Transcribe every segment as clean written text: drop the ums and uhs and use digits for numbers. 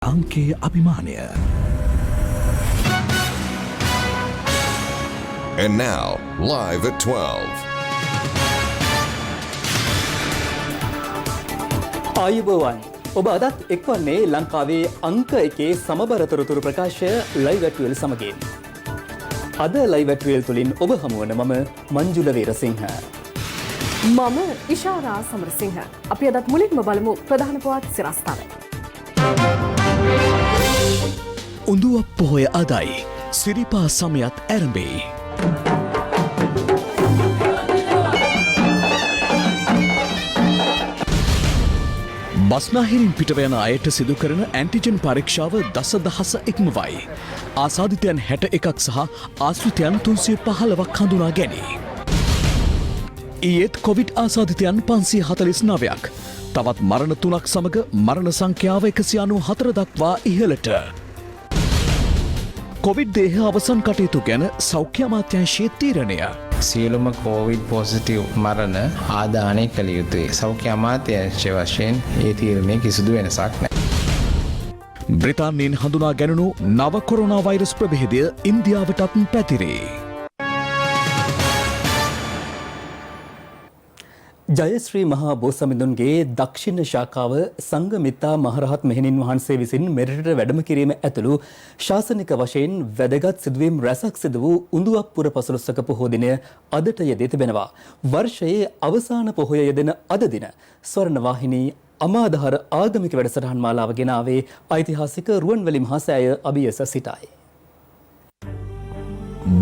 අංකේ අභිමානය. And now, live at 12. ආයුබෝවන් ඔබ අදත් එක්වන්නේ ලංකාවේ අංක එකේ සමබරතොරතුරු ප්‍රකාශය ලයිව් ඇට්වල් සමගින්. අද ලයිව් ඇට්වල් තුළින් ඔබ හමුවන මම මංජුල වීරසිංහ. මම ඉෂාරා සමරසිංහ. අපි අදත් මුලින්ම බලමු ප්‍රධාන පුවත් සිරස්තල. උඳුවක් පොහොය අදයි සිරිපා සමයත් ඇරඹේ. බස්නාහිරින් පිටව යන අයට සිදු කරන ඇන්ටිජන් පරීක්ෂාව දසදහස ඉක්මවයි. ආසාදිතයන් 61ක් සහ ආශ්‍රිතයන් 315ක් හඳුනා ගැනේ. ඊයේත් කොවිඩ් ආසාදිතයන් 549ක්. තවත් මරණ 3ක් සමග මරණ සංඛ්‍යාව 194 දක්වා ඉහළට. කොවිඩ් දේහ අවසන් කටයුතු ගැන සෞඛ්‍ය අමාත්‍යාංශයේ තීරණය. සියලුම කෝවිඩ් පොසිටිව් මරණ ආදානය කළ යුතුයි. සෞඛ්‍ය අමාත්‍යාංශය වශයෙන් ඒ තීරණය කිසිදු වෙනසක් නැහැ. බ්‍රිතාන්‍යයෙන් හඳුනා ගැනුණු නව කොරෝනා වෛරස් ප්‍රභේදය ඉන්දියාවටත් පැතිරේ. ජයශ්‍රී මහා බෝසමිඳුන්ගේ දක්ෂිණ ශාඛාව සංඝමිත්තා මහරහත් මෙහෙණින් වහන්සේ විසින් මෙරටට වැඩම කිරීම ඇතුළු ශාසනික වශයෙන් වැදගත් සිදුවීම් රැසක් සිදු වූ උඳුවක් පුර පසළොස්වක පොහෝ දිනය අදට යෙදී තිබෙනවා. වර්ෂයේ අවසාන පොහොය යෙදෙන අද දින ස්වර්ණවාහිනී අමාදහර ආගමික වැඩසටහන් මාලාව ගෙනාවේ ඓතිහාසික රුවන්වැලි මහා සෑය අභියස සිටයි.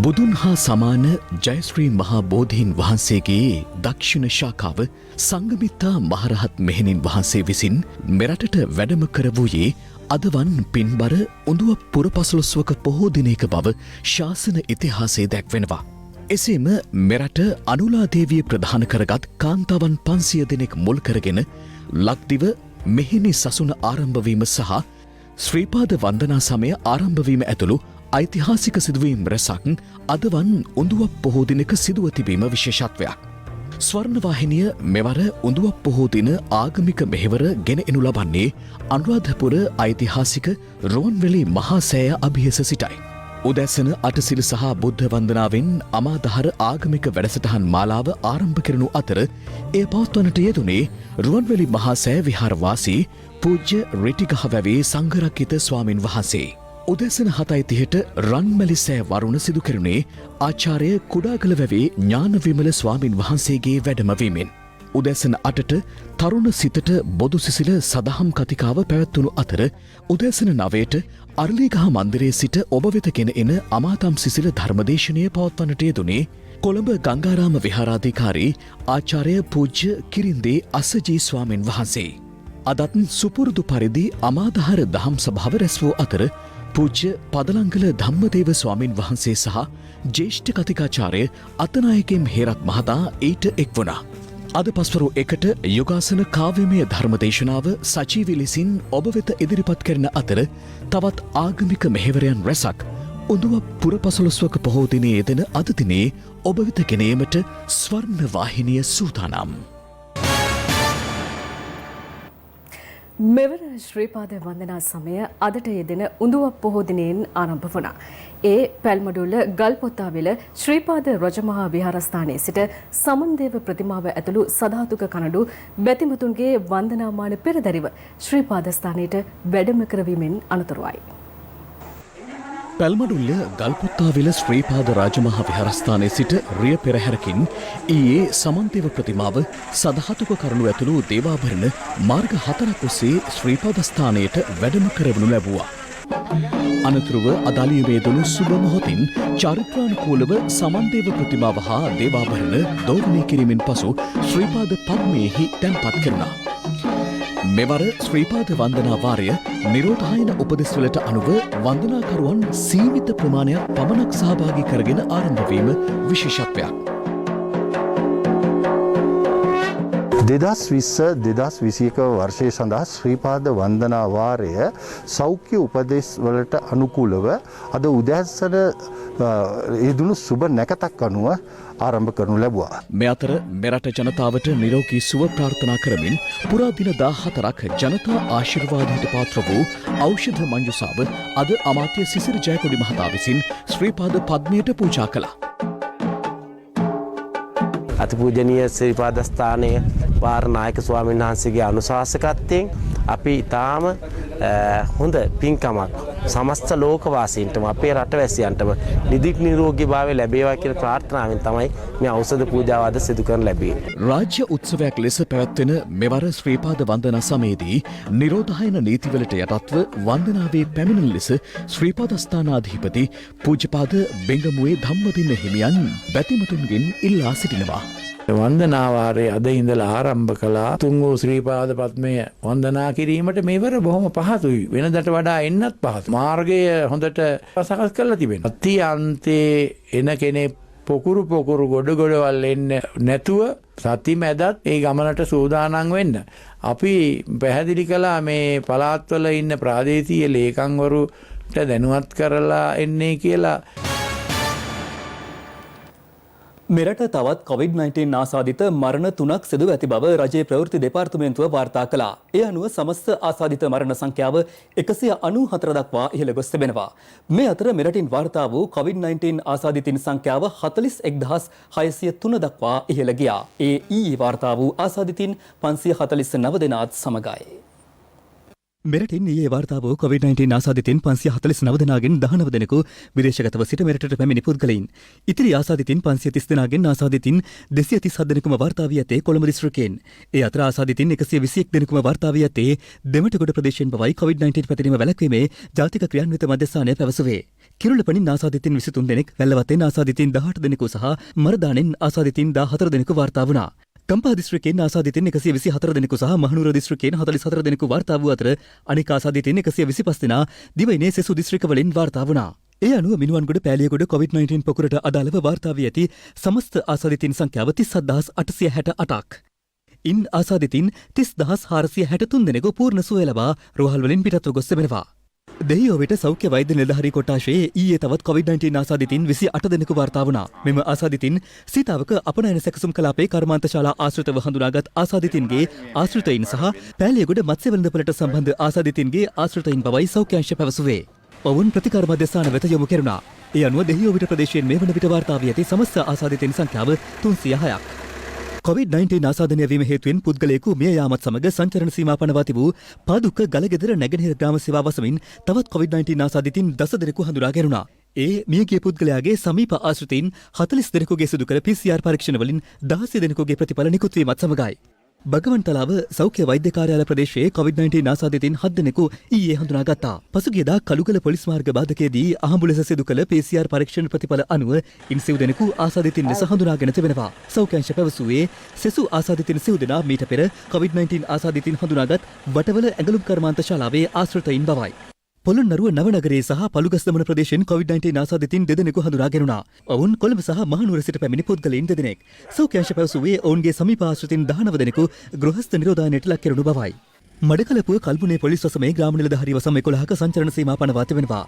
බුදුන් හා සමාන ජයශ්‍රී මහා බෝධීන් වහන්සේගේ දක්ෂිණ ශාඛාව සංඝමිත්තා මහරහත් මෙහෙණින් වහන්සේ විසින් මෙරටට වැඩම කර වූයේ අදවන් පින්බර උඳුව පුරපසළොස්වක පොහෝ දිනයක බව ශාසන ඉතිහාසයේ දැක්වෙනවා. එසේම මෙරට අනුලාදේවිය ප්‍රධාන කරගත් කාන්තාවන් 500 දෙනෙක් මුල් කරගෙන ලක්දිව මෙහෙණි සසුන ආරම්භවීම සහ ශ්‍රීපාද වන්දනා සමය ආරම්භවීම ඇතුළු ඓතිහාසික සිදුවීම් රැසක් අදවන් උඳුවක් පොහෝ දිනක සිදුව තිබීම විශේෂත්වයක්. ස්වර්ණවාහිනිය මෙවර උඳුවක් පොහෝ දින ආගමික මෙහෙවර ගෙන එනු ලබන්නේ අනුරාධපුර ඓතිහාසික රුවන්වැලි මහා සෑය අභියස සිටයි. උදැසන අටසිල් සහ බුද්ධ වන්දනාවෙන් අමාදහර ආගමික වැඩසටහන් මාලාව ආරම්භ කරනු අතර එය පවත්වනට යෙදුනේ රුවන්වැලි මහා සෑය විහාරවාසී පූජ්‍ය රිටිගහවැවේ සංඝරක්කිත ස්වාමින් වහන්සේ. උදැසන 7:30ට රන්මැලි සෑ වරුණ සිදු කෙරුණේ ආචාර්ය කුඩාගලවැවේ ඥානවිමල ස්වාමින් වහන්සේගේ වැඩමවීමෙන්. උදැසන 8ට තරුණ සිතට බොදු සිසිල සදහම් කතිකාව පැවැත්වුණු අතර උදැසන 9ට අරලිගහ මන්දිරයේ සිට ඔබ වෙත ගෙන එන අමාතම් සිසිල ධර්මදේශනය පවත්වන්නට යෙදුනේ කොළඹ ගංගාරාම විහාරාධිකාරී ආචාර්ය පූජ්‍ය කිරින්දේ අසජී ස්වාමින් වහන්සේ. අදත් සුපුරුදු පරිදි අමාදහර දහම් සභාව රැස් වූ අතර පූජ්‍ය පදලංගල ධම්මදේව ස්වාමින් වහන්සේ සහ ජ්‍යෙෂ්ඨ කතිකාචාර්ය අතනායකෙම් හේරත් මහතා ඊට එක් වුණා. අද පස්වරු 1ට යෝගාසන කාව්‍යමය ධර්මදේශනාව සජීවී ලෙසින් ඔබ වෙත ඉදිරිපත් කරන අතර තවත් ආගමික මෙහෙවරයන් රැසක් උඳුව පුරපසළොස්වක පොහෝ දිනේ යෙදෙන අද දිනේ ඔබ වෙත ගෙනීමට ස්වර්ණ වාහිනිය සූදානම්. මෙවර ශ්‍රීපාද වන්දනා සමය අදට යෙදෙන උඳුවක් පොහෝ දිනයෙන් ආරම්භ වුණා. ඒ පැල්මඩුල්ල ගල්පොත්තාවිල ශ්‍රීපාද රජමහා විහාරස්ථානයේ සිට සමන්දේව ප්‍රතිමාව ඇතුළු සධාතුක කනඩු බැතිමතුන්ගේ වන්දනාමාන පෙරදැරිව ශ්‍රීපාද ස්ථානයට වැඩම කරවීමෙන් අනතුරුවයි. පැල්මඩුල්ල ගල්පොත්තාවිල ශ්‍රීපාද රාජමහා විහාරස්ථානයේ සිට රිය පෙරහැරකින් ඊයේ සමන්දේව ප්‍රතිමාව සදහතුක කරුණු ඇතුළු දේවාභරණ මාර්ග 4ක් ඔස්සේ ශ්‍රීපාද ස්ථානයට වැඩම කරවනු ලැබුවා. අනතුරුව අදාළියේ දුණු සුබ මොහොතින් චාරිත්‍රානුකූලව සමන්දේව ප්‍රතිමාව හා දේවාභරණ දෝවනය කිරීමෙන් පසු ශ්‍රීපාද පද්මයේහි තැන්පත් කෙරුණා. මෙවර ශ්‍රීපාද වන්දනා වාරය නිරෝධායන උපදෙස්වලට අනුව වන්දනාකරුවන් සීමිත ප්‍රමාණයක් පමණක් සහභාගී කරගෙන ආරම්භ වීම විශේෂත්වයක්. දෙදස් විසියක වර්ෂය සඳහා ශ්‍රීපාද වන්දනා වාරය සෞඛ්‍ය උපදෙස් වලට අනුකූලව අද උදෑසන යෙදුණු සුබ නැකතක් අනුව ආරම්භ කරනු ලැබුවා. මේ අතර මෙරට ජනතාවට නිරෝගී සුව ප්‍රාර්ථනා කරමින් පුරා දින 14ක් ජනතා ආශිර්වාදයට පාත්‍ර වූ ඖෂධ මංජුසාව අද අමාත්‍ය සිසිර ජයකොඩි මහතා විසින් ශ්‍රීපාද පද්මයට පූජා කළා. අතිපූජනීය ශ්‍රීපාදස්ථානයේ වාරනායක ස්වාමීන් වහන්සේගේ අනුශාසකත්වයෙන් අපි ඊටාම හොඳ පින්කමක් සමස්ත ලෝකවාසීන්ටම අපේ රටවැසියන්ටම නිදුක් නිරෝගී භාවය ලැබේවා කියලා ප්‍රාර්ථනාවෙන් තමයි මේ ඖෂධ පූජාව අද සිදු කරන්න ලැබෙන්නේ. රාජ්‍ය උත්සවයක් ලෙස පැවැත්වෙන මෙවර ශ්‍රීපාද වන්දනා සමයේදී නිරෝධායන නීතිවලට යටත්ව වන්දනාවේ පැමිණෙන ලෙස ශ්‍රීපාදස්ථානාධිපති පූජ්‍යපාද බෙංගමුවේ ධම්මදින්න හිමියන් බැතිමතුන්ගෙන් ඉල්ලා සිටිනවා. වන්දනාවාරය අද ඉඳලා ආරම්භ කළා. තුන් වූ ශ්‍රීපාද පද්මය වන්දනා කිරීමට මෙවර බොහොම පහසුයි. වෙනදට වඩා එන්නත් පහසුයි. මාර්ගය හොඳට සකස් කරලා තිබෙනවා. අති අන්තේ එන කෙනෙක් පොකුරු ගොඩවල් එන්න නැතුව සති මැදත් ඒ ගමනට සූදානම් වෙන්න. අපි පැහැදිලි කළා මේ පළාත්වල ඉන්න ප්‍රාදේශීය ලේකම්වරුන්ට දැනුවත් කරලා එන්නේ කියලා. මෙරට තවත් COVID-19 ආසාදිත මරණ 3ක් සිදුව ඇති බව රජයේ ප්‍රවෘත්ති දෙපාර්තමේන්තුව වාර්තා කළා. ඒ අනුව සමස්ත ආසාදිත මරණ සංඛ්‍යාව 194 දක්වා ඉහළ ගොස් තිබෙනවා. මේ අතර මෙරටින් වාර්තා වූ COVID-19 ආසාදිතින් සංඛ්‍යාව 41603 දක්වා ඉහළ ගියා. ඒ ඊයේ වාර්තා වූ ආසාදිතින් 549 දෙනාත් සමගයි. මෙරටින් ඊයේ වාර්තා වූ COVID-19 ආසාදිතින් 549 දෙනාගෙන් 19 දෙනෙකු විදේශගතව සිට මෙරටට පැමිණි පුද්ගලයින්. ඉතිරි ආසාදිතින් 530 දෙනාගෙන් ආසාදිතින් 237 දෙනෙකුම වාර්තා වී ඇත්තේ කොළඹ දිස්ත්‍රික්කයෙන්. ඒ අතර ආසාදිතින් 121 දෙනෙකුම වාර්තා වී ඇත්තේ දෙමටගොඩ ප්‍රදේශයෙන් බවයි COVID-19 පැතිරීම වැළැක්වීමේ ජාතික ක්‍රියාන්විත මධ්‍යස්ථානය පැවසුවේ. කිරුළපණින් ආසාදිතින් 23 දෙනෙක්, වැල්ලවත්තෙන් ආසාදිතින් 18 දෙනෙකු සහ මරදානෙන් ආසාදිතින් 14 දෙනෙකු වාර්තා වුණා. කම්පා දිස්ත්‍රික්කයෙන් ආසාදිතින් 124 දෙනෙකු සහ මහනුවර දිස්ත්‍රික්කයෙන් 44 දෙනෙකු වාර්තා වූ අතර අනෙක් ආසාදිතින් 125 දෙනා දිවයිනේ සෙසු දිස්ත්‍රික්කවලින් වාර්තා වුණා. ඒ අනුව මිනුවන්ගොඩ පෑලියගොඩ COVID-19 පොකුරට අදාළව වාර්තා වී ඇති සමස්ත ආසාදිතින් සංඛ්‍යාව 37868ක්. ඉන් ආසාදිතින් 30463 දෙනෙකු පූර්ණ සුවය ලබා රෝහල් වලින් පිටත්ව ගොස් තිබෙනවා. දෙහියෝවිට සෞඛ්‍ය වෛද්‍ය නිලධාරී කොට්ටාශයේ ඊයේ තවත් COVID-19 ආසාදිතින් 28 දෙනෙකු වාර්තා වුණා. මෙම ආසාදිතින් සීතාවක අපනයන සැකසුම් කලාපේ කර්මාන්තශාලා ආශ්‍රිතව හඳුනාගත් ආසාදිතින්ගේ ආශ්‍රිතයින් සහ පෑලියගොඩ මත්ස්‍ය වෙළඳපොළට සම්බන්ධ ආසාදිතින්ගේ ආශ්‍රිතයින් බවයි සෞඛ්‍ය අංශ පැවසුවේ. ඔවුන් ප්‍රතිකාර මධ්‍යස්ථාන වෙත යොමු කෙරුණා. ඒ අනුව දෙහියෝවිට ප්‍රදේශයෙන් මේ වන විට වාර්තා වී ඇති සමස්ත ආසාදිතින් සංඛ්‍යාව 306ක්. COVID-19 ආසාදනය වීම හේතුවෙන් පුද්ගලයෙකු මිය යාමත් සමග සංචරණ සීමා පනවා තිබූ පාදුක්ක ගලගෙදර නැගෙනහිර ග්‍රාම සේවා වසමින් තවත් COVID-19 ආසාදිතින් 10 දෙනෙකු හඳුනා ගැනුණා. ඒ මියගිය පුද්ගලයාගේ සමීප ආශ්‍රිතයින් 40 දෙනෙකුගේ සිදු කළ PCR පරීක්ෂණ වලින් 16 දෙනෙකුගේ ප්‍රතිඵල නිකුත් වීමත් සමගයි. බගවන්තලාව සෞඛ්‍ය වෛද්‍ය කාර්යාල ප්‍රදේශයේ COVID-19 ආසාදිතින් 7 දෙනෙකු ඊයේ හඳුනාගත්තා. පසුගියදා කළුගල පොලිස් මාර්ග බාධකයේදී අහඹු ලෙස සිදු කළ PCR පරීක්ෂණ ප්‍රතිඵල අනුව ඉන් 9 දෙනෙකු ආසාදිතින් ලෙස හඳුනාගෙන තිබෙනවා. සෞඛ්‍ය අංශ පැවසුවේ සෙසු ආසාදිතින් 9 දෙනා මීට පෙර COVID-19 ආසාදිතින් හඳුනාගත් වටවල ඇඟලුම් කර්මාන්ත ශාලාවේ ආශ්‍රිතයින් බවයි. පොළොන්නරුව නවනගරයේ සහ පළුගස්දමන ප්‍රදේශයෙන් COVID-19 ආසාදිතින් 2 දෙනෙකු හඳුනා ගැනුණා. ඔවුන් කොළඹ සහ මහනුවර සිට පැමිණි පුද්ගලයින් 2 දෙනෙක්. සෞඛ්‍ය අංශ පැවසුවේ ඔවුන්ගේ සමීප ආශ්‍රිතයින් 19 දෙනෙකු ගෘහස්ත නිරෝධායනයට ලක් කෙරුණු බවයි. මඩකලපුව කල්පුනේ පොලිස් වසමේ ග්‍රාම නිලධාරී වසම 11ක සංචරණ සීමා පනවා තිබෙනවා.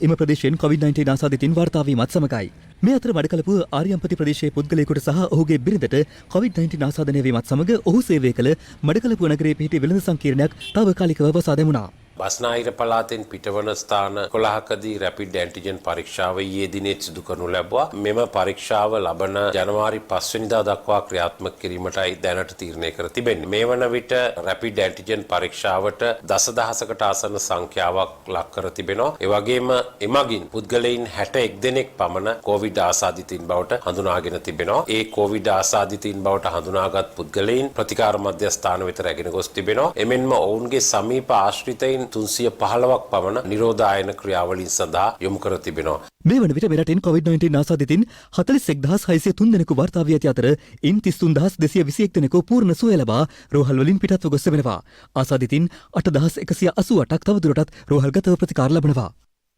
එම ප්‍රදේශයෙන් COVID-19 ආසාදිතින් වාර්තා වීමත් සමගයි. මේ අතර මඩකලපුව ආර්යම්පති ප්‍රදේශයේ පුද්ගලයෙකුට සහ ඔහුගේ බිරිඳට COVID-19 ආසාදනය වීමත් සමග ඔහු සේවය කළ මඩකලපුව නගරයේ පිහිටි වෙළඳ සංකීර්ණයක් තාවකාලිකව වසා දැමුණා. බස්නාහිර පළාතෙන් පිටවන ස්ථාන 11කදී රැපිඩ් ඇන්ටිජන් පරීක්ෂාව ඊයේ දිනේ සිදු කරනු ලැබුවා. මෙම පරීක්ෂාව ලබන ජනවාරි 5 වෙනිදා දක්වා ක්‍රියාත්මක කිරීමටයි දැනට තීරණය කර තිබෙන්නේ. මේ වන විට රැපිඩ් ඇන්ටිජන් පරීක්ෂාවට දසදහසකට ආසන්න සංඛ්‍යාවක් ලක් කර තිබෙනවා. ඒ වගේම එමගින් පුද්ගලයන් 61 දෙනෙක් පමණ කොවිඩ් ආසාදිතින් බවට හඳුනාගෙන තිබෙනවා. ඒ කොවිඩ් ආසාදිතින් බවට හඳුනාගත් පුද්ගලයන් ප්‍රතිකාර මධ්‍යස්ථාන වෙත රැගෙන ගොස් තිබෙනවා. එමෙන්ම ඔවුන්ගේ සමීප ආශ්‍රිතයින් 315ක් පමණ නිරෝධායන ක්‍රියාවලින් සඳහා යොමු කර තිබෙනවා. මේ වන විට මෙරටින් COVID-19 ආසාදිතින් 41603 දෙනෙකු වාර්තා වී ඇති අතර ඉන් 33221 දෙනෙකු පූර්ණ සුවය ලබා රෝහල් වලින් පිටත්ව ගොස් තිබෙනවා. ආසාදිතින් 8188ක් තවදුරටත් රෝහල්ගතව ප්‍රතිකාර ලබනවා.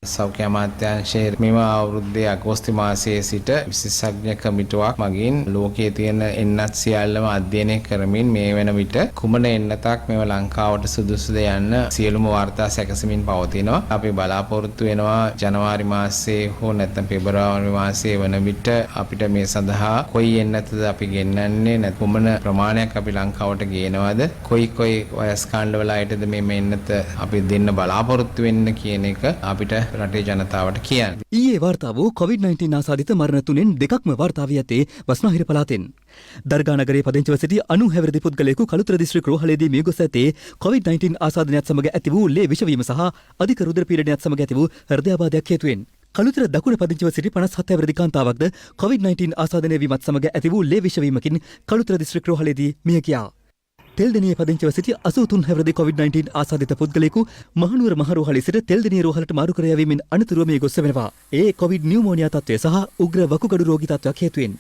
සෞඛ්‍ය අමාත්‍යාංශයේ මෙම අවුරුද්දේ අගෝස්තු මාසයේ සිට විශේෂඥ කමිටුවක් මගින් ලෝකයේ තියෙන එන්නත් සියල්ලම අධ්‍යයනය කරමින් මේ වන විට කුමන එන්නතක් මෙව ලංකාවට සුදුසුද යන්න සියලුම වාර්තා සැකසමින් පවතිනවා. අපි බලාපොරොත්තු වෙනවා ජනවාරි මාසයේ හෝ නැත්නම් පෙබරවාරි මාසයේ වන විට අපිට මේ සඳහා කොයි එන්නතද අපි ගෙන්නන්නේ නැත්නම් කුමන ප්‍රමාණයක් අපි ලංකාවට ගේනවද කොයි වයස් කාණ්ඩවල අයටද මේ එන්නත අපි දෙන්න බලාපොරොත්තු වෙන්න කියන එක අපිට රටේ ජනතාවට කියන්න. ඊයේ වාර්තා වූ COVID-19 ආසාදිත මරණ තුනෙන් දෙකක්ම වාර්තා වී ඇත්තේ බස්නාහිර පළාතෙන්. දර්ගා නගරයේ පදිංචිව සිටි 90 හැවිරිදි පුද්ගලයෙකු කළුතර දිස්ත්‍රික් රෝහලේදී මිය ගොස් ඇත්තේ COVID-19 ආසාදනයත් සමග ඇති වූ ලේ විෂවීම සහ අධික රුධිර පීඩනයත් සමග ඇති වූ හෘදයාබාධයක් හේතුවෙන්. කළුතර දකුණ පදිංචිව සිටි 57 හැවිරිදි කාන්තාවක්ද COVID-19 ආසාදනය වීමත් සමග ඇති වූ ලේ විෂවීමකින් කළුතර දිස්ත්‍රික් රෝහලේදී මිය ගියා. තෙල්දෙනිය පදිංචිව සිටි 83 හැවිරිදි COVID-19 ආසාදිත පුද්ගලයෙකු මහනුවර මහරෝහලේ සිට තෙල්දෙනිය රෝහලට මාරු කර යැවීමෙන් අනතුරුව මිය ගොස් වෙනවා. ඒ COVID නියුමෝනියා තත්ත්වය සහ උග්‍ර වකුගඩු රෝගී තත්ත්වයක් හේතුවෙන්.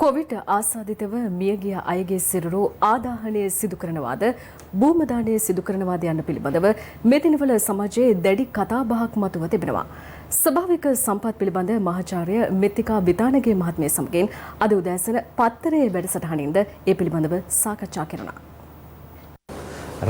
කොවිඩ් ආසාදිතව මියගිය අයගේ සිරුරු ආදාහනය සිදු කරනවාද භූමදානය සිදු කරනවාද යන්න පිළිබඳව මේ දිනවල සමාජයේ දැඩි කතාබහක් මතුව තිබෙනවා. ස්වභාවික සම්පත් පිළිබඳ මහාචාර්ය මෙත්තිකා බිතානගේ මහත්මිය සමගින් අද උදෑසන පත්තරයේ වැඩසටහනින්ද ඒ පිළිබඳව සාකච්ඡා කරනවා.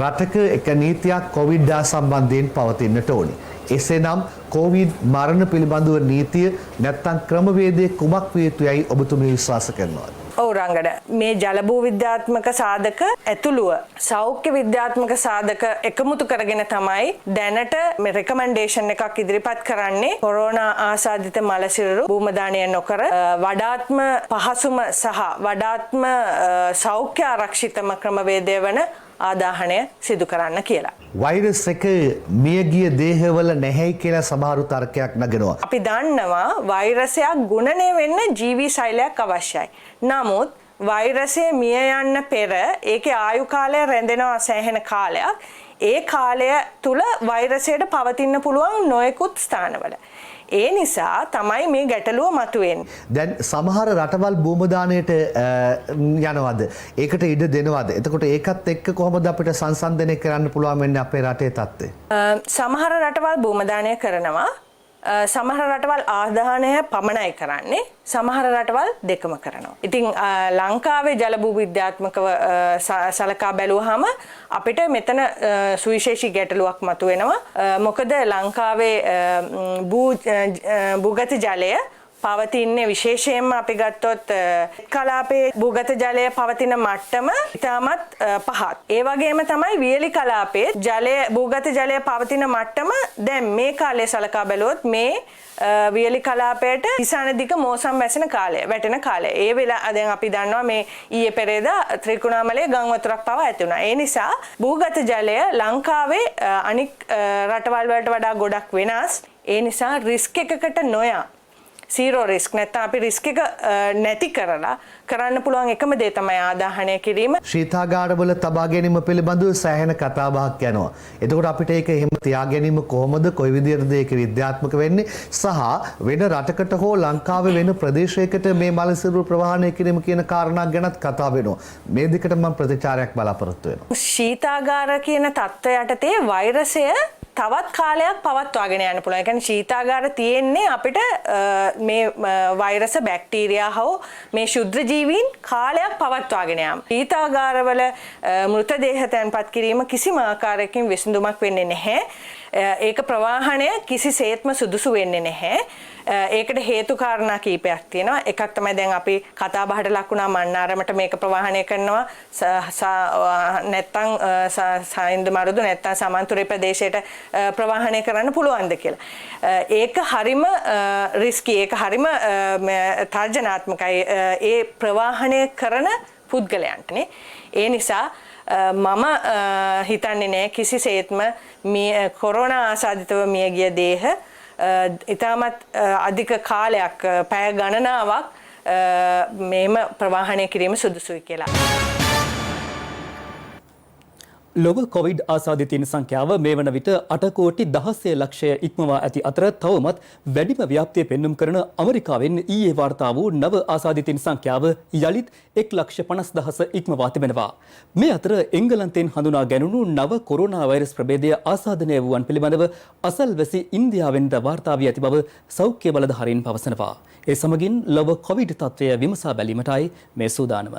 රටක එක නීතියක් කොවිඩ් සම්බන්ධයෙන් පවතින්නට ඕනි. එසේනම් කොවිඩ් මරණ පිළිබඳව නීතිය නැත්නම් ක්‍රමවේදයේ කුමක් විය යුතුයයි ඔබතුමිය විශ්වාස කරනවාද? ඔව් රංගන, මේ ජලභූ විද්‍යාත්මක සාධක ඇතුළුව සෞඛ්‍ය විද්‍යාත්මක සාධක එකමුතු කරගෙන තමයි දැනට මේ රෙකමෙන්ඩේෂන් එකක් ඉදිරිපත් කරන්නේ. කොරෝනා ආසාදිත මලසිරුරු භූමදානය නොකර වඩාත්ම පහසුම සහ වඩාත්ම සෞඛ්‍ය ආරක්ෂිතම ක්‍රමවේදය වන ආදාහනය සිදු කරන්න කියලා. වෛරස් එක මියගිය දේහවල නැහැයි කියලා සමහරු තර්කයක් නගනවා. අපි දන්නවා වෛරසයක් ගුණණය වෙන්න ජීවී සෛලයක් අවශ්‍යයි. නමුත් වෛරසය මිය යන්න පෙර ඒකේ ආයු කාලය රැඳෙනවා සෑහෙන කාලයක්. ඒ කාලය තුල වෛරසයට පවතින්න පුළුවන් නොයෙකුත් ස්ථානවල. ඒ නිසා තමයි මේ ගැටලුව මතුවෙන්නේ. දැන් සමහර රටවල් භූමදානයට යනවද? ඒකට ඉඩ දෙනවද? එතකොට ඒකත් එක්ක කොහොමද අපිට සංසන්දනය කරන්න පුළුවන් වෙන්නේ අපේ රටේ තත්ත්වය? සමහර රටවල් භූමදානය කරනවා. සමහර රටවල් ආදාහනය පමණයි කරන්නේ. සමහර රටවල් දෙකම කරනවා. ඉතින් ලංකාවේ ජලභූ විද්‍යාත්මකව සලකා බැලුවාම අපිට මෙතන සුවිශේෂී ගැටලුවක් මතුවෙනවා. මොකද ලංකාවේ භූගත ජලය පවතින්නේ විශේෂයෙන්ම අපි ගත්තොත් කලාපයේ භූගත ජලය පවතින මට්ටම ඉතාමත් පහත්. ඒ වගේම තමයි වියලි කලාපයේ භූගත ජලය පවතින මට්ටම දැන් මේ කාලේ සලකා බැලුවොත් මේ වියලි කලාපයට ඉසානදික මෝසම් වැටෙන කාලය. ඒ වෙලාව දැන් අපි දන්නවා මේ ඊයේ පෙරේදා ත්‍රිකුණාමලයේ ගම් වතුරක් පවා ඇති වුණා. ඒ නිසා භූගත ජලය ලංකාවේ අනික් රටවල් වලට වඩා ගොඩක් වෙනස්. ඒ නිසා රිස්ක් එකකට නොයා සීරෝ රිස්ක් නැත්නම් අපි රිස්ක් එක නැති කරලා කරන්න පුළුවන් එකම දේ තමයි ආදාහනය කිරීම. ශීතාගාරවල තබා ගැනීම පිළිබඳව සෑහෙන කතාබහක් යනවා. එතකොට අපිට ඒක එහෙම තියා ගැනීම කොහොමද? කොයි විදිහටද ඒක විද්‍යාත්මක වෙන්නේ? සහ වෙන රටකට හෝ ලංකාවේ වෙන ප්‍රදේශයකට මේ මලසිරුරු ප්‍රවාහනය කිරීම කියන කාරණා ගැනත් කතා වෙනවා. මේ දෙකට මම ප්‍රතිචාරයක් බලාපොරොත්තු වෙනවා. ශීතාගාර කියන තත්ත්වය යටතේ වෛරසය තවත් කාලයක් පවත්වාගෙන යන්න පුළුවන්. ඒ කියන්නේ ශීතාගාර තියෙන්නේ අපිට මේ වෛරස බැක්ටීරියා හෝ මේ ශුද්ධ ජීවීන් කාලයක් පවත්වාගෙන යාම. ශීතාගාරවල මෘතදේහ තැන්පත් කිරීම කිසිම ආකාරයකින් විසඳුමක් වෙන්නේ නැහැ. ඒක ප්‍රවාහනය කිසිසේත්ම සුදුසු වෙන්නේ නැහැ. ඒකට හේතු කාරණා කීපයක් තියෙනවා. එකක් තමයි දැන් අපි කතා බහට ලක් වුණා මන්නාරමට මේක ප්‍රවාහනය කරනවා නැත්තම් සායින්ද මරුදු නැත්තම් සමන්තුරේ ප්‍රදේශයට ප්‍රවාහනය කරන්න පුළුවන්ද කියලා. ඒක හරිම රිස්කි. ඒක හරිම තර්ජනාත්මකයි ඒ ප්‍රවාහනය කරන පුද්ගලයන්ටනේ. ඒ නිසා මම හිතන්නේ නෑ කිසිසේත්ම මේ කොරෝනා ආසාදිතව මියගිය දේහ ඉතාමත් අධික කාලයක් පැය ගණනාවක් මේම ප්‍රවාහනය කිරීම සුදුසුයි කියලා. ලොව කොවිඩ් ආසාදිතයින් සංඛ්‍යාව මේ වන විට 8 කෝටි 16 ලක්ෂය ඉක්මවා ඇති අතර තවමත් වැඩිම ව්‍යාප්තිය පෙන්눔 කරන ඇමරිකාවෙන් ඊයේ වාර්තා වූ නව ආසාදිතයින් සංඛ්‍යාව යළිත් 1,50,000 ඉක්මවා තිබෙනවා. මේ අතර එංගලන්තයෙන් හඳුනා ගැනුණු නව කොරෝනා වෛරස් ප්‍රභේදය ආසාදනය වූවන් පිළිබඳව අසල්වැසි ඉන්දියාවෙන්ද වාර්තා වී ඇති බව සෞඛ්‍ය බලධාරීන් පවසනවා. ඒ සමගින් ලොව කොවිඩ් තත්ත්වය විමසා බැලීමටයි මේ සූදානම.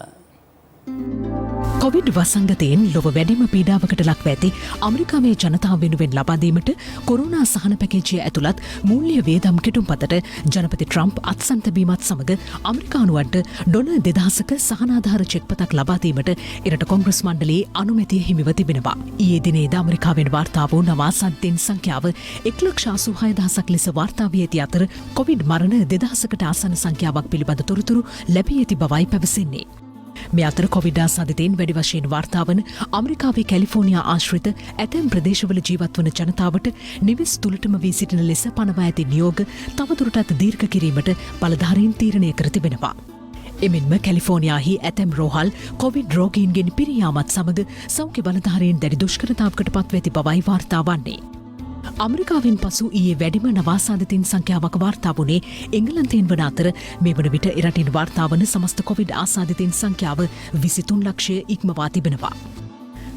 කොවිඩ් වසංගතයෙන් ලොව වැඩිම පීඩාවකට ලක්ව ඇති ඇමරිකාවේ ජනතාව වෙනුවෙන් ලබා දීමට කොරෝනා සහන පැකේජය ඇතුළත් මූල්‍ය වේදම් කෙටුම්පතට ජනපති ට්‍රම්ප් අත්සන් තැබීමත් සමග ඇමරිකානුවන්ට ඩොලර් 2000ක සහනාධාර චෙක්පතක් ලබා දීමට එරට කොංග්‍රස් මණ්ඩලයේ අනුමැතිය හිමිව තිබෙනවා. ඊයේ දිනේද ඇමරිකාවෙන් වාර්තා වූ නව ආසාදිතයින් සංඛ්‍යාව 1,86,000ක් ලෙස වාර්තා වී ඇති අතර කොවිඩ් මරණ 2000කට ආසන්න සංඛ්‍යාවක් පිළිබඳ තොරතුරු ලැබී ඇති බවයි පැවසෙන්නේ. මේ අතර කොවිඩ් ආසාදිතයින් වැඩි වශයෙන් වාර්තා වන ඇමරිකාවේ කැලිෆෝනියා ආශ්‍රිත ඇතැම් ප්‍රදේශවල ජීවත් වන ජනතාවට නිවෙස් තුළටම වී සිටින ලෙස පනවා ඇති නියෝග තවදුරටත් දීර්ඝ කිරීමට බලධාරීන් තීරණය කර තිබෙනවා. එමෙන්ම කැලිෆෝනියාහි ඇතැම් රෝහල් කොවිඩ් රෝගීන්ගෙන් පිරියාමත් සමග සෞඛ්‍ය බලධාරීන් දැඩි දුෂ්කරතාවකට පත්ව ඇති බවයි වාර්තා වන්නේ. ඇමරිකාවෙන් පසු ඊයේ වැඩිම නවාසාදිතයින් සංඛ්‍යාවක් වාර්තා වුණේ එංගලන්තයෙන් වන අතර මේ වන විට එරටින් වාර්තා වන සමස්ත කොවිඩ් ආසාදිතයින් සංඛ්‍යාව 23 ලක්ෂය ඉක්මවා තිබෙනවා.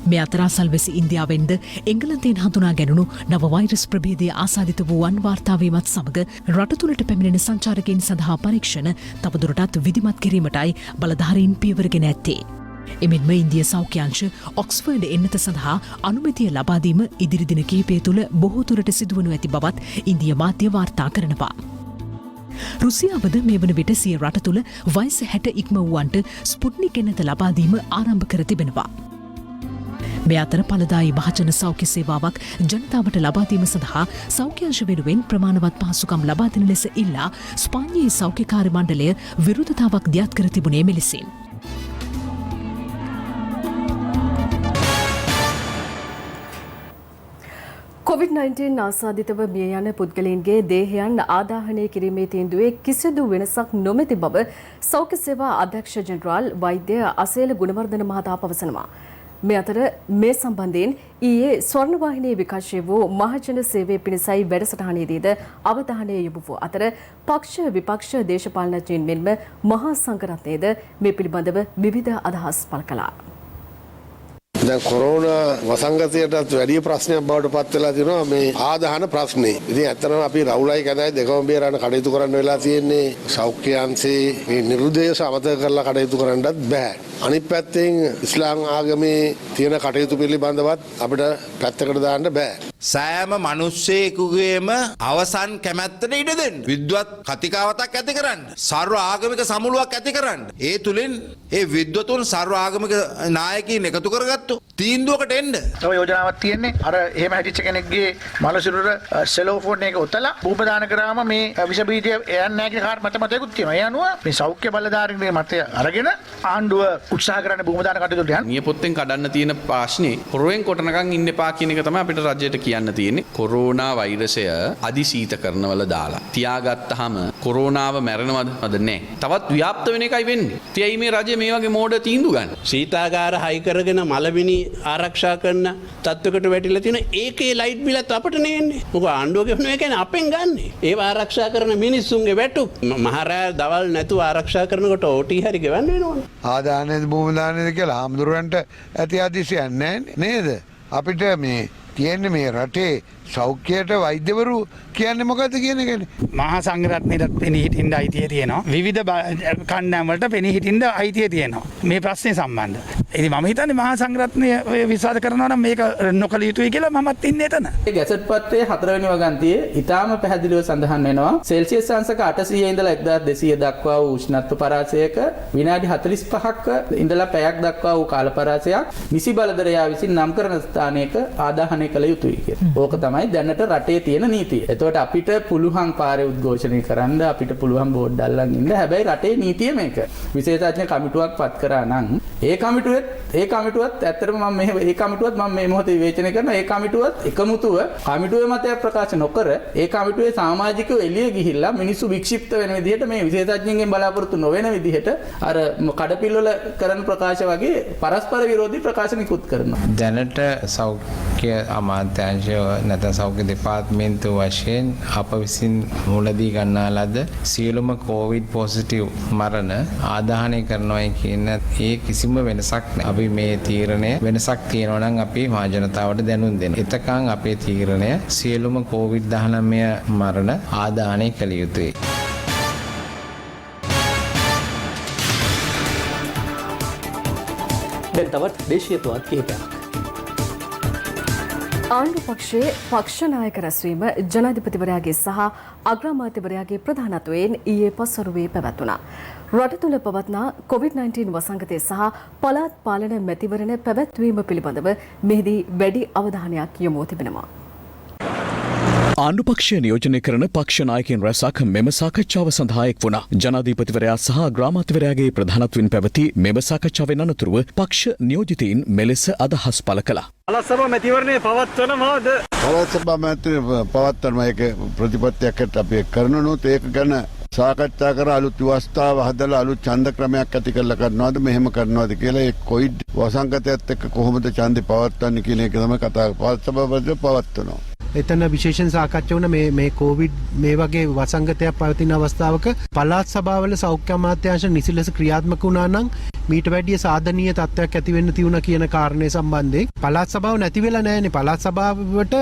මේ අතර අසල්වැසි ඉන්දියාවෙන්ද එංගලන්තයෙන් හඳුනා ගැනුණු නව වෛරස් ප්‍රභේදය ආසාදිත වූවන් වාර්තා වීමත් සමග රට තුළට පැමිණෙන සංචාරකයන් සඳහා පරීක්ෂණ තවදුරටත් විධිමත් කිරීමටයි බලධාරීන් පියවරගෙන ඇත්තේ. එමෙන්ම ඉන්දිය සෞඛ්‍යංශ ඔක්ස්ෆර්ඩ් එන්නත සඳහා අනුමැතිය ලබාදීම ඉදිරි දින කිහිපය තුළ බොහෝ දුරට සිදුවනු ඇති බවත් ඉන්දිය මාධ්‍ය වාර්තා කරනවා. රුසියාවද මේ වන විට සිය රට තුළ වයස 60 ඉක්ම වූවන්ට ස්පුට්නික් එන්නත ලබාදීම ආරම්භ කර තිබෙනවා. මේ අතර පලදායි මහජන සෞඛ්‍ය සේවාවක් ජනතාවට ලබාදීම සඳහා සෞඛ්‍යංශ වෙනුවෙන් ප්‍රමාණවත් පහසුකම් ලබා දෙන ලෙස ඉල්ලා ස්පාඤ්ඤයේ සෞඛ්‍යකාර්ය මණ්ඩලය විරුද්ධතාවක් දියත් කර තිබුණේ මෙලෙසින්. COVID-19 ආසාදිතව මිය යන පුද්ගලයන්ගේ දේහයන් ආදාහනය කිරීමේ තීන්දුවේ කිසිදු වෙනසක් නොමැති බව සෞඛ්‍ය සේවා අධ්‍යක්ෂ ජෙනරාල් වෛද්‍ය අසේල ගුණවර්ධන මහතා පවසනවා. මේ අතර මේ සම්බන්ධයෙන් ඊයේ ස්වර්ණවාහිනියේ විකාශය වූ මහජන සේවය පිණිසයි වැඩසටහනේදීද අවධානය යොමු වූ අතර පක්ෂ විපක්ෂ දේශපාලනඥයින් මෙන්ම මහා සංඝරත්නයේද මේ පිළිබඳව විවිධ අදහස් පළ කළා. දැන් කොරෝනා වසංගතයටත් වැඩි ප්‍රශ්නයක් බවට පත් වෙලා තියෙනවා මේ ආදාහන ප්‍රශ්නේ. ඉතින් ඇත්තටම අපි රවුලයි කැදයි දෙකම බේරන්න කටයුතු කරන්න වෙලා තියෙන්නේ. සෞඛ්‍ය අංශේ මේ නිරුදේශ අමතක කරලා කටයුතු කරන්නත් බෑ. අනිත් පැත්තෙන් ඉස්ලාම් ආගමේ තියෙන කටයුතු පිළිබඳවත් අපිට පැත්තකට දාන්න බෑ. සෑම මිනිස්සෙකුගේම අවසන් කැමැත්තට ඉඩ දෙන්න. විද්වත් කතිකාවතක් ඇති කරන්න. සර්ව ආගමික සමුළුවක් ඇති කරන්න. ඒ තුලින් ඒ විද්වතුන් සර්ව ආගමික නායකයින් එකතු කරගත්තු තීන්දුවකට එන්න. ඔය යෝජනාවක් තියෙන්නේ අර එහෙම හැටිච්ච කෙනෙක්ගේ මලසිරුර සෙලෝෆෝන් එක ඔතලා භූපදාන කරාම මේ විෂ බීජය යන්නේ නැහැ කියන කාරණා මතමතයකුත් තියෙනවා. ඒ අනුව මේ සෞඛ්‍ය බලධාරීන්ගේ මතය අරගෙන ආණ්ඩුව උත්සාහ කරන්න භූපදාන කටයුතු යන. නියපොත්තෙන් කඩන්න තියෙන ප්‍රශ්නේ හොරුවෙන් කොටනකම් ඉන්න එපා කියන එක තමයි අපිට රජයට කියන්න තියෙන්නේ. කොරෝනා වෛරසය අදිශීත කරනවල දාලා තියාගත්තාම කොරෝනාව මැරෙනවද නැහැ. තවත් ව්‍යාප්ත වෙන එකයි වෙන්නේ. තියයි මේ රජය මේ වගේ මෝඩ තීන්දුව ගන්න. සීතාගාර හයි කරගෙන මලමිනි ආරක්ෂා කරන තත්වයකට වැටිලා තියෙන ඒකේ ලයිට් බිලත් අපට නෙන්නේ. මොකද ආණ්ඩුව ගෙවන එක අපෙන් ගන්නෙ. ඒව ආරක්ෂා කරන මිනිස්සුන්ගේ වැටුප් මහරෑ දවල් නැතුව ආරක්ෂා කරනකොට ඕටි හරි ගෙවන්න වෙනවනේ. ආදානයේද භූමිදානයේද කියලා හාමුදුරන්ට ඇති අදිසියක් නැහැ නේද? අපිට මේ තියෙන්නේ මේ රටේ සෞඛ්‍යයට වෛද්‍යවරු කියන්නේ මොකද්ද කියන එකනේ. මහා සංඝරත්නයට පෙනී හිටින්න අයිතිය තියෙනවා. විවිධ කණ්ඩායම් වලට පෙනී හිටින්න අයිතිය තියෙනවා. මේ ප්‍රශ්නේ සම්බන්ධ. ඉතින් මම හිතන්නේ මහා සංඝරත්නය විශ්වාස කරනවා නම් මේක නොකළ යුතුයි කියලා මමත් ඉන්නේ එතන. මේ ගැසට් පත්‍රයේ 4 වෙනි වගන්තියේ ඊටාම පැහැදිලිව සඳහන් වෙනවා සෙල්සියස් අංශක 800 ඉඳලා 1200 දක්වා වූ උෂ්ණත්ව පරාසයක විනාඩි 45ක ඉඳලා පැයක් දක්වා වූ කාල පරාසයක් නිසි බලධරයා විසින් නම් කරන ස්ථානයක ආදාහනය කළ යුතුයි කියලා. ඕක තමයි දැනට රටේ තියෙන නීතිය. එතකොට අපිට පුළුවන් පාරේ උද්ඝෝෂණය කරන්න අපිට පුළුවන් බෝඩ් අල්ලන් ඉන්න. හැබැයි රටේ නීතිය මේක. විශේෂඥ කමිටුවක් පත් කරා නම් ඒ කමිටුවේ ඒ කමිටුවත් ඇත්තටම මම මේ කමිටුවත් මම මේ මොහොතේ විවේචනය කරන ඒ කමිටුවත් එකමුතුව කමිටුවේ මතයක් ප්‍රකාශ නොකර ඒ කමිටුවේ සමාජිකයෝ එළිය ගිහිල්ලා මිනිස්සු වික්ෂිප්ත වෙන විදිහට මේ විශේෂඥයින්ගෙන් බලාපොරොත්තු නොවන විදිහට අර කඩපිල්වල කරන ප්‍රකාශ වගේ පරස්පර විරෝධී ප්‍රකාශ නිකුත් කරනවා. දැනට සෞඛ්‍ය අමාත්‍යාංශය නැත්නම් සෞඛ්‍ය දෙපාර්තමේන්තුව වශයෙන් අප විසින් මුලදී ගන්නා ලද සියලුම කොවිඩ් පොසිටිව් මරණ ආදාහනය කරනවායි කියන ඒ කිසිම වෙනසක් නැහැ. අපි මේ තීරණය වෙනසක් තියෙනවා නම් අපි මහ ජනතාවට දැනුම් දෙන්න. එතකන් අපේ තීරණය සියලුම කොවිඩ්-19 මරණ ආදාහනය කළ යුතුයි. දැන් තවත් දේශීය පුවත් කිහිපයක්. ආණ්ඩු පක්ෂයේ පක්ෂ නායක රැස්වීම ජනාධිපතිවරයාගේ සහ අග්‍රාමාත්‍යවරයාගේ ප්‍රධානත්වයෙන් ඊයේ පස්වරුවේ පැවැත්වුණා. රට තුළ පවත්නා COVID-19 වසංගතය සහ පළාත් පාලන මැතිවරණ පැවැත්වීම පිළිබඳව මෙහිදී වැඩි අවධානයක් යොමු තිබෙනවා. ආණ්ඩුපක්ෂය නියෝජනය කරන පක්ෂ නායකයින් රැසක් මෙම සාකච්ඡාව සඳහා එක් වුණා. ජනාධිපතිවරයා සහ ග්‍රාමාත්‍යවරයාගේ ප්‍රධානත්වයෙන් පැවති මෙම සාකච්ඡාවෙන් අනතුරුව පක්ෂ නියෝජිතයින් මෙලෙස අදහස් පළ කළා. පළාත් සභා මැතිවරණය පවත්වනවාද? පළාත් සභා මැතිවරණය පවත්වනවා. ඒක ප්‍රතිපත්තියකට අපි කරනනොත් ඒක ගැන සාකච්ඡා කර අලුත් ව්‍යවස්ථාව හදලා අලුත් ඡන්ද ක්‍රමයක් ඇති කරලා කරනවාද මෙහෙම කරනවාද කියලා ඒ කොවිඩ් වසංගතයත් එක්ක කොහොමද ඡන්දේ පවත්වන්නේ කියන එක තමයි කතා පළාත් සභාවට පවත්වනවා. එතන විශේෂයෙන් සාකච්ඡා වුණ මේ කොවිඩ් මේ වගේ වසංගතයක් පවතින අවස්ථාවක පළාත් සභාවල සෞඛ්‍ය අමාත්‍යාංශ නිසි ලෙස ක්‍රියාත්මක වුණා නම් මීට වැඩිය සාධනීය තත්ත්වයක් ඇති වෙන්න තියුණා කියන කාරණේ සම්බන්ධයෙන් පළාත් සභාව නැති වෙලා නැහැනේ. පළාත් සභාවට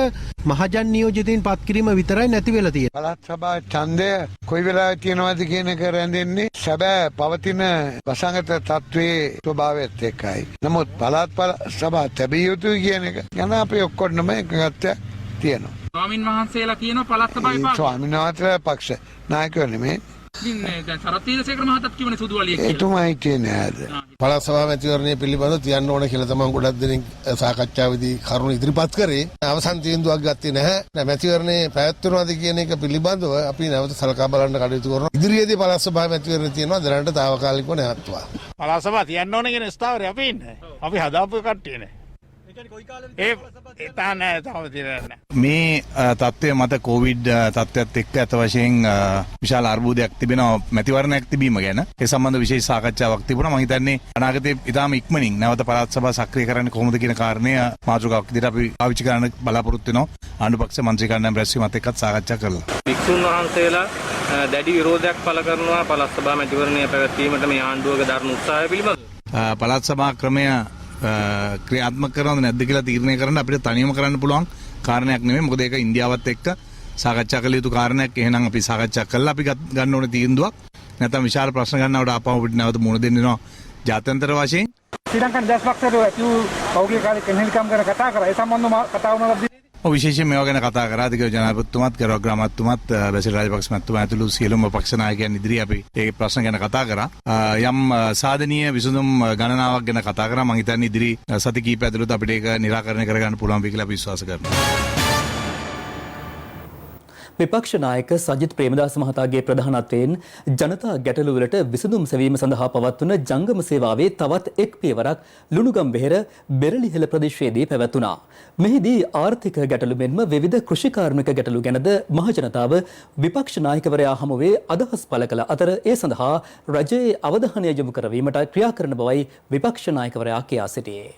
මහජන නියෝජිතයින් පත් කිරීම විතරයි නැති වෙලා තියෙන්නේ. පළාත් සභාවේ ඡන්දය කොයි වෙලාවෙ තියෙනවද කියන එක රැඳෙන්නේ සැබෑ පවතින වසංගත තත්ත්වයේ ස්වභාවයත් එක්කයි. නමුත් පළාත් සභාව තැබිය යුතුයි කියන එක ගැන අපි ඔක්කොටම එකගත්තක් තියෙනවා. ස්වාමින් වහන්සේලා කියනවා පළාත් සභාවේ පාඩු. ස්වාමීන් වහන්සේලා පක්ෂ නායකයෝ නෙමෙයි. ඉතින් දැන් සරත් වීරසේකර මහතාත් කියවනේ සුදුවලිය කියලා. එතුමායි කියන්නේ නෑද? පළාත් සභා මැතිවරණය පිළිබඳව තියන්න ඕන කියලා තමයි ගොඩක් දෙනෙක් සාකච්ඡාවේදී කරුණු ඉදිරිපත් කරේ. අවසන් තීන්දුවක් ගත්තේ නැහැ. මැතිවරණේ පැවැත්වනවාද කියන එක පිළිබඳව අපි නැවත සලකා බලන්න කටයුතු කරනවා. ඉදිරියේදී පළාත් සභා මැතිවරණය තියෙනවා. දැනට తాවකාලිකව නැවතුවා. පළාත් සභාව තියන්න ඕන කියන ස්ථාවරේ අපි ඉන්නේ. අපි හදාපු කට්ටිය නේ. මේ තත්ත්වය මත කොවිඩ් තත්ත්වයත් එක්ක ඇත වශයෙන් විශාල අර්බුදයක් තිබෙනවා මැතිවරණයක් තිබීම ගැන. ඒ සම්බන්ධ විශේෂ සාකච්ඡාවක් තිබුණා. මම හිතන්නේ අනාගතයේ ඉතාම ඉක්මනින් නැවත පළාත් සභාව සක්‍රිය කරන්නේ කොහොමද කියන කාරණය මාතෘකාවක් විදිහට අපි පාවිච්චි කරන්න බලාපොරොත්තු වෙනවා. ආණ්ඩුපක්ෂ මන්ත්‍රී කණ්ඩායම් රැස්වීමත් එක්කත් සාකච්ඡා කළා. වික්ෂුන් වහන්සේලා දැඩි විරෝධයක් පළ කරනවා පළාත් සභා මැතිවරණය පැවැත්වීමට මේ ආණ්ඩුවක දරන උත්සාහය පිළිබඳව. පළාත් සභා ක්‍රමය ක්‍රියාත්මක කරනවද නැද්ද කියලා තීරණය කරන්න අපිට තනියම කරන්න පුළුවන් කාරණයක් නෙමෙයි. මොකද ඒක ඉන්දියාවත් එක්ක සාකච්ඡා කළ යුතු කාරණයක්. එහෙනම් අපි සාකච්ඡා කළා අපි ගන්න ඕනේ තීන්දුවක්. නැත්නම් විශාල ප්‍රශ්න ගන්නවට ආපහු අපිට නැවත මුහුණ දෙන්න වෙනවා ජාත්‍යන්තර වශයෙන්. ශ්‍රී ලංකන් දැස්පක්ෂයට ඇති වූ පෞද්ගලික කාලේ කෙනෙක්කම් ගැන කතා කරා. ඒ සම්බන්ධව කතා වුණා. විශේෂයෙන් මේවා ගැන කතා කරා. අධිකර ජනාධිපතිතුමත් ගරු අග්‍රාමාත්‍යතුමත් බැසිල් රාජපක්ෂ මහත්මයා ඇතුළු සියලුම පක්ෂ නායකයන් ඉදිරියේ අපි මේ ප්‍රශ්න ගැන කතා කරා. යම් සාධනීය විසඳුම් ගණනාවක් ගැන කතා කරා. මම හිතන්නේ ඉදිරි සති කිහිපය ඇතුළත අපිට ඒක निराකරණය කරගන්න පුළුවන් වෙයි කියලා අපි විශ්වාස කරනවා. විපක්ෂ නායක සජිත් ප්‍රේමදාස මහතාගේ ප්‍රධානත්වයෙන් ජනතා ගැටලු වලට විසඳුම් සෙවීම සඳහා පවත්වන ජංගම සේවාවේ තවත් එක් පියවරක් ලුණුගම්වෙහෙර බෙරළිහෙළ ප්‍රදේශයේදී පැවැත්වුණා. මෙහිදී ආර්ථික ගැටලු මෙන්ම විවිධ කෘෂිකාර්මික ගැටලු ගැනද මහජනතාව විපක්ෂ නායකවරයා හමුවේ අදහස් පළ කළ අතර ඒ සඳහා රජයේ අවධානය යොමු කරවීමට ක්‍රියා කරන බවයි විපක්ෂ නායකවරයා කියා සිටියේ.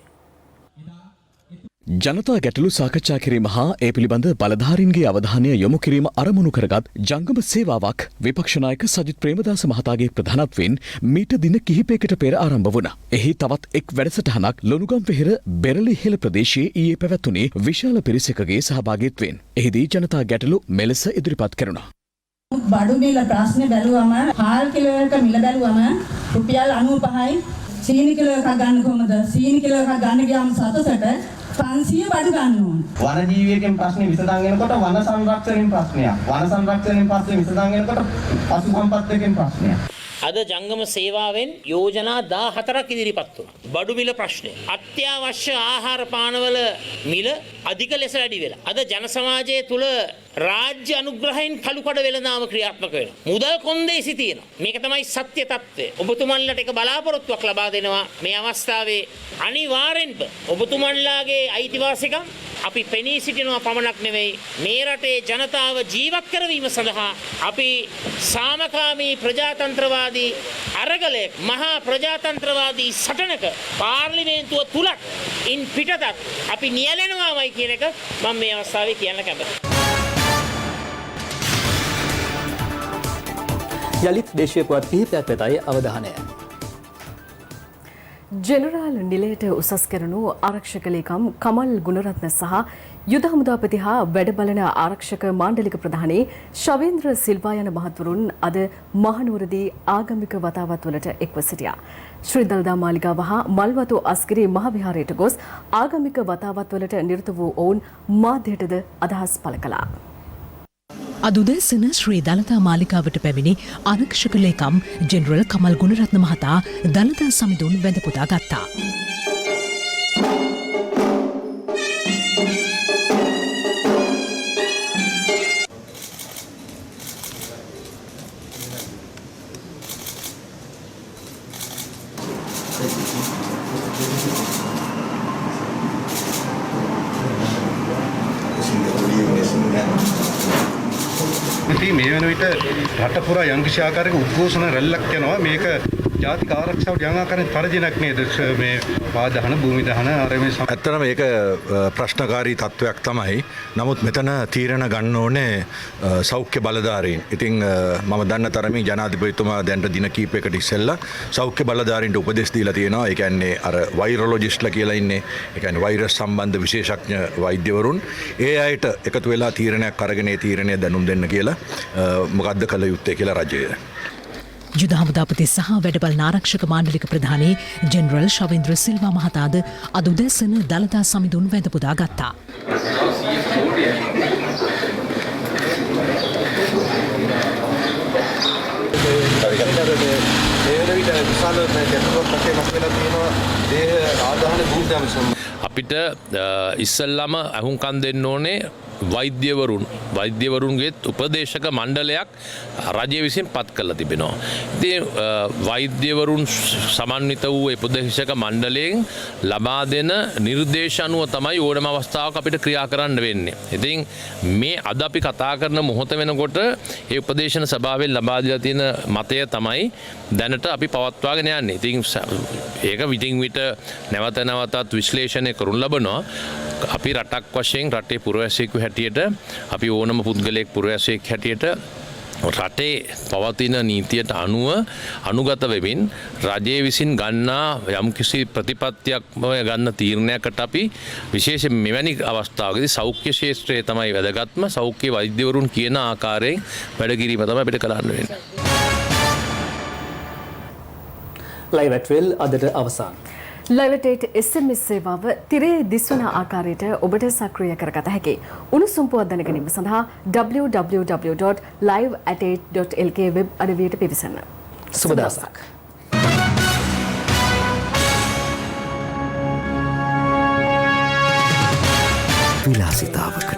ජනතා ගැටලු සාකච්ඡා කිරීම හා ඒ පිළිබඳ බලධාරීන්ගේ අවධානය යොමු කිරීම අරමුණු කරගත් ජංගම සේවාවක් විපක්ෂ නායක සජිත් ප්‍රේමදාස මහතාගේ ප්‍රධානත්වයෙන් මීට දින කිහිපයකට පෙර ආරම්භ වුණා. එහි තවත් එක් වැඩසටහනක් ලොණුගම්වෙහෙර බෙරළිහෙළ ප්‍රදේශයේ ඊයේ පැවැත්වුණේ විශාල පිරිසකගේ සහභාගීත්වයෙන්. එහිදී ජනතා ගැටලු මෙලෙස ඉදිරිපත් කෙරුණා. බඩු මිල ප්‍රශ්නේ බැලුවම හාල් කිලෝ එක මිල බැලුවම රුපියල් 95යි. සීනි කිලෝ එකක් ගන්න කොහමද? සීනි කිලෝ එකක් ගන්න ගියාම සතසට 500 බඩු ගන්න ඕන. වනජීවියෙක්ගෙන් ප්‍රශ්නේ විසඳන් එනකොට වන සංරක්ෂණයෙන් ප්‍රශ්නයක්. වන සංරක්ෂණයෙන් පස්සේ විසඳන් එනකොට පශු සම්පත් එකෙන් ප්‍රශ්නයක්. අද ජංගම සේවාවෙන් යෝජනා 14ක් ඉදිරිපත් වුණා. බඩු මිල ප්‍රශ්නය. අත්‍යවශ්‍ය ආහාර පානවල මිල අධික ලෙස වැඩි වෙලා. අද ජන සමාජය තුල රාජ්‍ය අනුග්‍රහයෙන් කළුකඩ වෙළඳාම ක්‍රියාත්මක වෙනවා. මුදල් කොන්දේසි තියෙනවා. මේක තමයි සත්‍ය తත්වය. ඔබතුමන්ලට එක බලාපොරොත්තුවක් ලබා දෙනවා මේ අවස්ථාවේ අනිවාර්යෙන්ම ඔබතුමන්ලාගේ අයිතිවාසිකම් අපි පෙනී සිටිනවා පමණක් නෙවෙයි මේ රටේ ජනතාව ජීවත් කරවීම සඳහා අපි සාමකාමී ප්‍රජාතන්ත්‍රවාදී අරගලයක් මහා ප්‍රජාතන්ත්‍රවාදී සටනක පාර්ලිමේන්තුව තුලත් ඉන් පිටතත් අපි නියැලෙනවාමයි කියන එක මම මේ අවස්ථාවේ කියන්න කැමතියි. යළිත් දේශීය පුවත් කිහිපයක් වෙතයි අවධානය. ජෙනරාල් නිලයට උසස් කරනු ආරක්ෂක ලේකම් කමල් ගුණරත්න සහ යුද හමුදාපති හා වැඩබලන ආරක්ෂක මාණ්ඩලික ප්‍රධානී ශවේන්ද්‍ර සිල්වා යන මහත්වරුන් අද මහනුවරදී ආගමික වතාවත්වලට එක්ව සිටියා. ශ්‍රී දළදා මාලිගාව හා මල්වතු අස්ගිරි මහ විහාරයට ගොස් ආගමික වතාවත්වලට නිරත වූ ඔවුන් මාධ්‍යයටද අදහස් පළ කළා. අද උදෑසන ශ්‍රී දළදා මාලිගාවට පැමිණි ආරක්ෂක ලේකම් ජෙනරල් කමල් ගුණරත්න මහතා දළදා සමිඳුන් වැඳ පුදා ගත්තා. ඉතින් මේ වෙන විට රට පුරා යම්කිසි ආකාරයක උද්ඝෝෂණ රැල්ලක් යනවා. මේක ජාතික ආරක්ෂාවට යම් ආකාරයෙන් පරදිනක් නේද මේ වාදහන භූමි දහන අර මේ ඇත්තටම මේක ප්‍රශ්නකාරී තත්වයක් තමයි. නමුත් මෙතන තීරණ ගන්න ඕනේ සෞඛ්‍ය බලධාරීන්. ඉතින් මම දන්න තරමින් ජනාධිපතිතුමා දැන්ට දින කීපයකට ඉස්සෙල්ලා සෞඛ්‍ය බලධාරීන්ට උපදෙස් දීලා තියෙනවා. ඒ කියන්නේ අර වෛරොලොජිස්ට්ලා කියලා ඉන්නේ. ඒ කියන්නේ වෛරස් සම්බන්ධ විශේෂඥ වෛද්‍යවරුන් ඒ අයට එකතු වෙලා තීරණයක් අරගෙන ඒ තීරණය දැනුම් දෙන්න කියලා මොකද්ද කළ යුත්තේ කියලා රජය. යුද හමුදාපති සහ වැඩබලන ආරක්ෂක මාණ්ඩලික ප්‍රධානී ජෙනරල් ශවේන්ද්‍ර සිල්වා මහතාද අද උදෑසන දළදා සමිඳුන් වැඳ පුදා ගත්තා. අපිට ඉස්සල්ලාම අහුම්කන් දෙන්න ඕනේ වෛද්‍යවරුන්ගේත් උපදේශක මණ්ඩලයක් රජය විසින් පත් කරලා තිබෙනවා. ඉතින් වෛද්‍යවරුන් සමන්විත වූ උපදේශක මණ්ඩලයෙන් ලබා දෙන නිර්දේශ අනුව තමයි ඕනම අවස්ථාවක අපිට ක්‍රියා කරන්න වෙන්නේ. ඉතින් මේ අද අපි කතා කරන මොහොත වෙනකොට ඒ උපදේශන සභාවෙන් ලබා දීලා තියෙන මතය තමයි දැනට අපි පවත්වාගෙන යන්නේ. ඉතින් ඒක විටින් විට නැවත නැවතත් විශ්ලේෂණය කරනු ලබනවා. අපි රටක් වශයෙන් රටේ පුරවැසියෙකු හැටියට අපි ඕනම පුද්ගලයෙක් පුරවැසියෙක් හැටියට රටේ පවතින නීතියට අනුව අනුගත වෙමින් රජය විසින් ගන්නා යම්කිසි ප්‍රතිපත්තියක් ගන්න තීරණයකට අපි විශේෂයෙන් මෙවැනි අවස්ථාවකදී සෞඛ්‍ය ශාස්ත්‍රයේ තමයි වැදගත්ම. සෞඛ්‍ය වෛද්‍යවරුන් කියන ආකාරයෙන් වැඩ කිරීම තමයි අපිට කරන්න වෙන්නේ. ලයිව් ඇට්වෙල් අදට අවසන්. ලයිවටේට් SMS සේවාව තිරේ දිස්වන ආකාරයට ඔබට සක්‍රිය කරගත හැකි. උණුසුම් පුවත් දැනගැනීම සඳහා www.live@8.lk වෙබ් අඩවියට පිවිසන්න. සුබ දවසක්. විලාසිතාවක